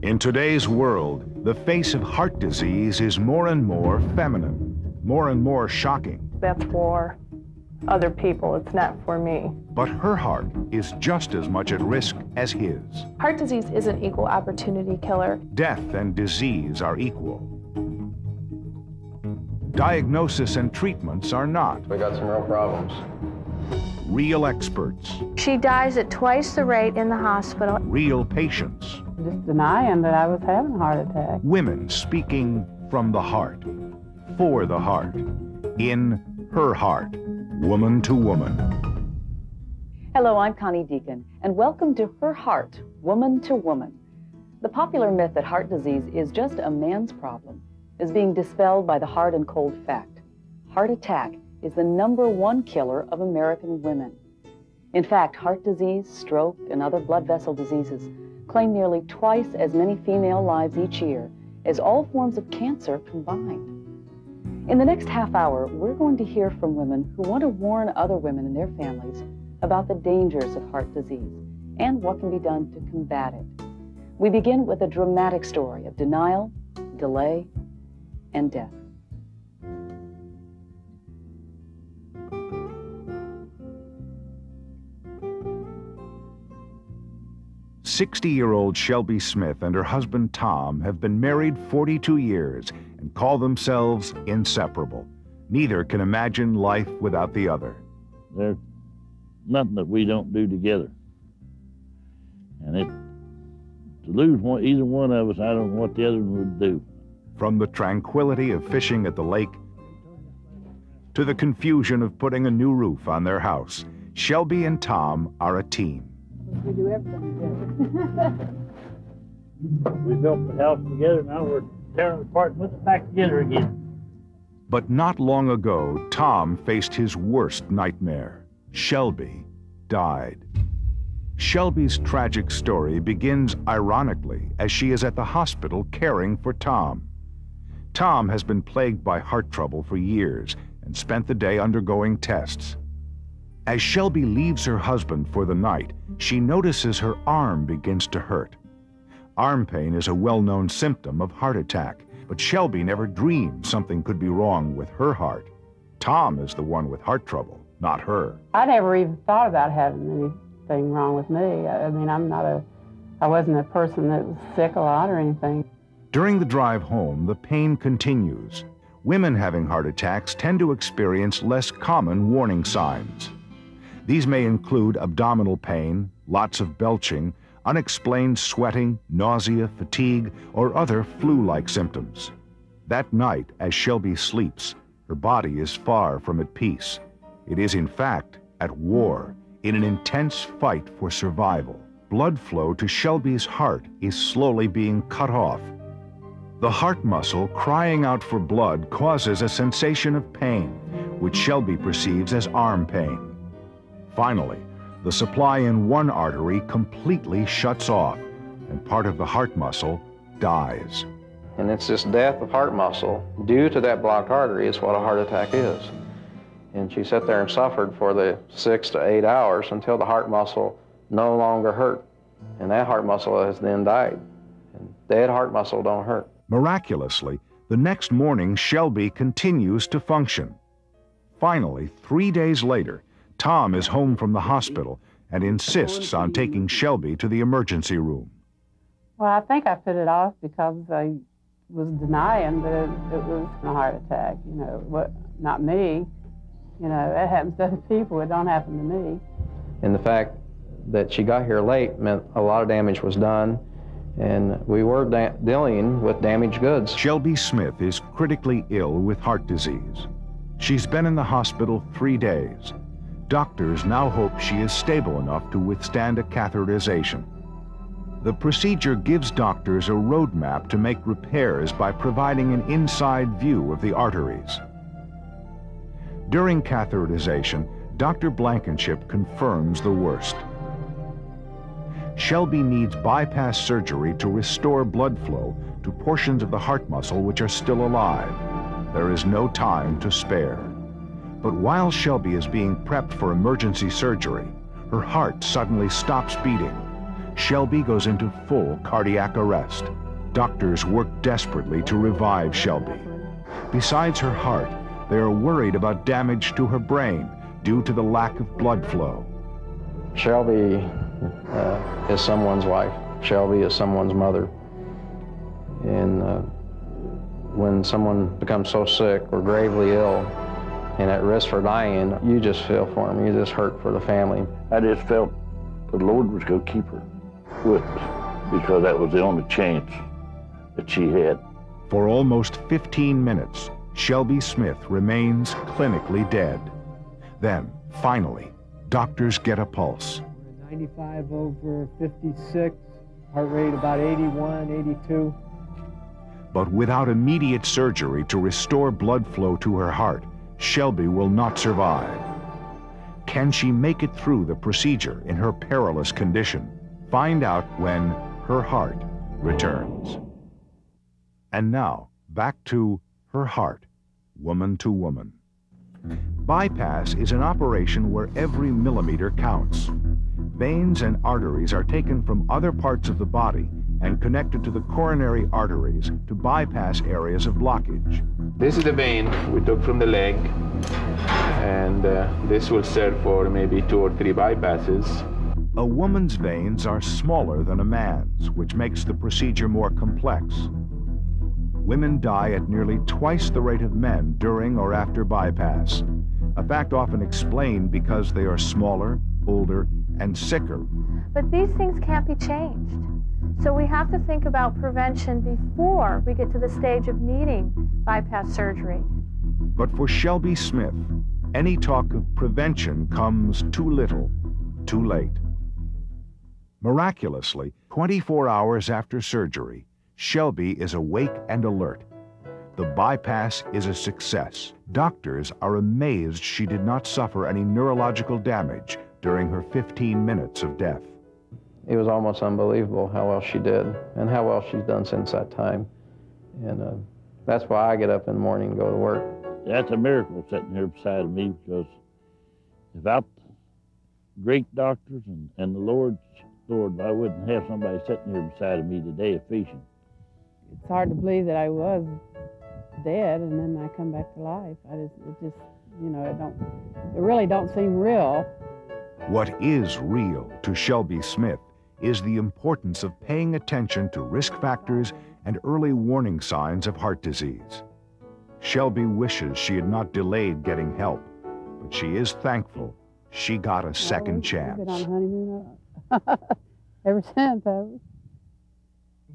In today's world, the face of heart disease is more and more feminine, more and more shocking. That's for other people, it's not for me. But her heart is just as much at risk as his. Heart disease is an equal opportunity killer. Death and disease are equal. Diagnosis and treatments are not. We got some real problems. Real experts. She dies at twice the rate in the hospital. Real patients. Just denying that I was having a heart attack. Women speaking from the heart, for the heart, in her heart, woman to woman. Hello, I'm Connie Deacon, and welcome to Her Heart, Woman to Woman. The popular myth that heart disease is just a man's problem is being dispelled by the hard and cold fact. Heart attack is the #1 killer of American women. In fact, heart disease, stroke, and other blood vessel diseases claim nearly twice as many female lives each year as all forms of cancer combined. In the next half hour, we're going to hear from women who want to warn other women and their families about the dangers of heart disease and what can be done to combat it. We begin with a dramatic story of denial, delay, and death. "60-year-old Shelby Smith and her husband Tom have been married 42 years and call themselves inseparable. Neither can imagine life without the other. There's nothing that we don't do together. And to lose either one of us, I don't know what the other one would do. From the tranquility of fishing at the lake to the confusion of putting a new roof on their house, Shelby and Tom are a team. We do everything together. We built the house together, now we're tearing it apart and putting it back together again. But not long ago, Tom faced his worst nightmare. Shelby died. Shelby's tragic story begins ironically as she is at the hospital caring for Tom. Tom has been plagued by heart trouble for years and spent the day undergoing tests. As Shelby leaves her husband for the night, she notices her arm begins to hurt. Arm pain is a well-known symptom of heart attack, but Shelby never dreamed something could be wrong with her heart. Tom is the one with heart trouble, not her. I never even thought about having anything wrong with me. I mean, I wasn't a person that was sick a lot or anything. During the drive home, the pain continues. Women having heart attacks tend to experience less common warning signs. These may include abdominal pain, lots of belching, unexplained sweating, nausea, fatigue, or other flu-like symptoms. That night, as Shelby sleeps, her body is far from at peace. It is, in fact, at war, in an intense fight for survival. Blood flow to Shelby's heart is slowly being cut off. The heart muscle crying out for blood causes a sensation of pain, which Shelby perceives as arm pain. Finally, the supply in one artery completely shuts off, and part of the heart muscle dies. And it's this death of heart muscle due to that blocked artery is what a heart attack is. And she sat there and suffered for the 6 to 8 hours until the heart muscle no longer hurt. And that heart muscle has then died. And dead heart muscle don't hurt. Miraculously, the next morning, Shelby continues to function. Finally, 3 days later, Tom is home from the hospital and insists on taking Shelby to the emergency room. Well, I think I put it off because I was denying that it was a heart attack. You know, not me. You know, that happens to other people. It don't happen to me. And the fact that she got here late meant a lot of damage was done, and we were dealing with damaged goods. Shelby Smith is critically ill with heart disease. She's been in the hospital 3 days. Doctors now hope she is stable enough to withstand a catheterization. The procedure gives doctors a roadmap to make repairs by providing an inside view of the arteries. During catheterization, Dr. Blankenship confirms the worst. Shelby needs bypass surgery to restore blood flow to portions of the heart muscle which are still alive. There is no time to spare. But while Shelby is being prepped for emergency surgery, her heart suddenly stops beating. Shelby goes into full cardiac arrest. Doctors work desperately to revive Shelby. Besides her heart, they are worried about damage to her brain due to the lack of blood flow. Shelby is someone's wife. Shelby is someone's mother. And when someone becomes so sick or gravely ill and at risk for dying, you just feel for them. You just hurt for the family. I just felt the Lord was going to keep her with us because that was the only chance that she had. For almost 15 minutes, Shelby Smith remains clinically dead. Then, finally, doctors get a pulse. 95 over 56, heart rate about 81, 82. But without immediate surgery to restore blood flow to her heart, Shelby will not survive. Can she make it through the procedure in her perilous condition? Find out when her heart returns. And now, back to her heart, woman to woman. Bypass is an operation where every millimeter counts. Veins and arteries are taken from other parts of the body and connected to the coronary arteries to bypass areas of blockage. This is the vein we took from the leg, and this will serve for maybe 2 or 3 bypasses. A woman's veins are smaller than a man's, which makes the procedure more complex. Women die at nearly twice the rate of men during or after bypass, a fact often explained because they are smaller, older, and sicker. But these things can't be changed. So we have to think about prevention before we get to the stage of needing bypass surgery. But for Shelby Smith, any talk of prevention comes too little, too late. Miraculously, 24 hours after surgery, Shelby is awake and alert. The bypass is a success. Doctors are amazed she did not suffer any neurological damage during her 15 minutes of death. It was almost unbelievable how well she did and how well she's done since that time. And that's why I get up in the morning and go to work. That's a miracle sitting here beside of me, because without great doctors and the Lord, I wouldn't have somebody sitting here beside of me today efficient. It's hard to believe that I was dead and then I come back to life. It really don't seem real. What is real to Shelby Smith is the importance of paying attention to risk factors and early warning signs of heart disease. Shelby wishes she had not delayed getting help, but she is thankful she got a second chance. I've been on a honeymoon ever since.